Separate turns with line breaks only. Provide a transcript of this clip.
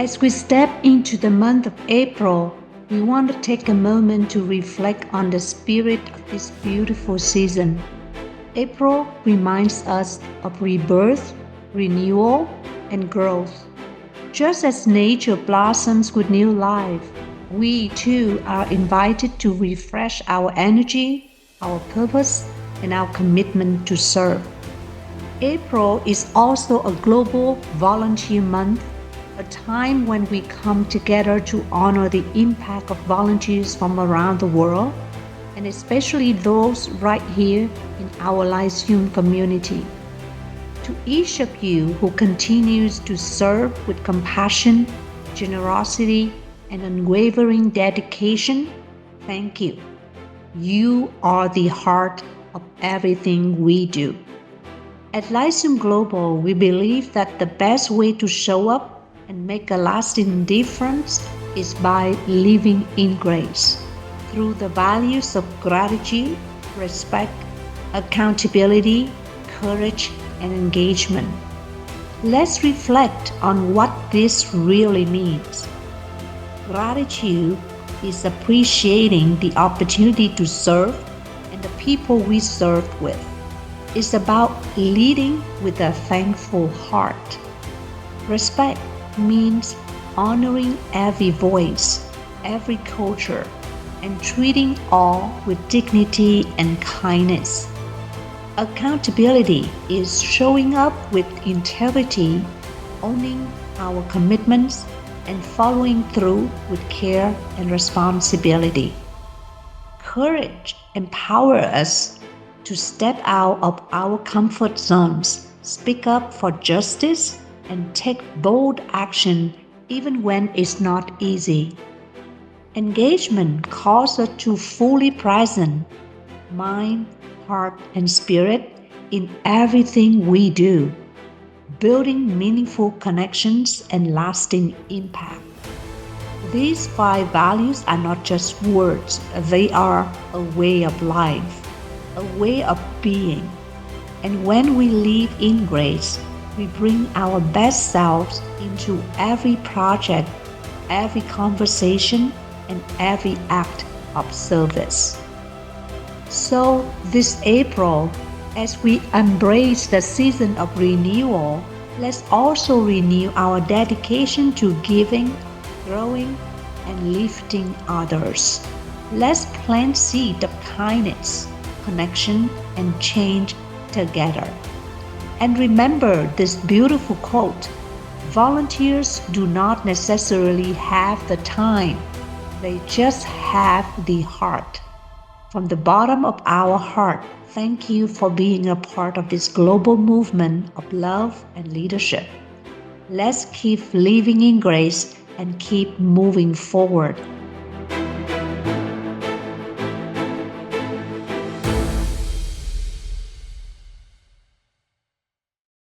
As we step into the month of April, we want to take a moment to reflect on the spirit of this beautiful season. April reminds us of rebirth, renewal, and growth. Just as nature blossoms with new life, we too are invited to refresh our energy, our purpose, and our commitment to serve. April is also a global volunteer month, a time when we come together to honor the impact of volunteers from around the world, and especially those right here in our Lyceum community. To each of you who continues to serve with compassion, generosity, and unwavering dedication, thank you. You are the heart of everything we do. At Lyceum Global, we believe that the best way to show up and make a lasting difference is by living in grace through the values of gratitude, respect, accountability, courage, and engagement. Let's reflect on what this really means. Gratitude is appreciating the opportunity to serve and the people we serve with. It's about leading with a thankful heart. Respect means honoring every voice, every culture, and treating all with dignity and kindness. Accountability is showing up with integrity, owning our commitments, and following through with care and responsibility. Courage empowers us to step out of our comfort zones, speak up for justice, and take bold action even when it's not easy. Engagement calls us to fully present, mind, heart, and spirit in everything we do, building meaningful connections and lasting impact. These five values are not just words, they are a way of life, a way of being. And when we live in grace, we bring our best selves into every project, every conversation, and every act of service. So, this April, as we embrace the season of renewal, let's also renew our dedication to giving, growing, and lifting others. Let's plant seeds of kindness, connection, and change together. And remember this beautiful quote: volunteers do not necessarily have the time, they just have the heart. From the bottom of our heart, thank you for being a part of this global movement of love and leadership. Let's keep living in grace and keep moving forward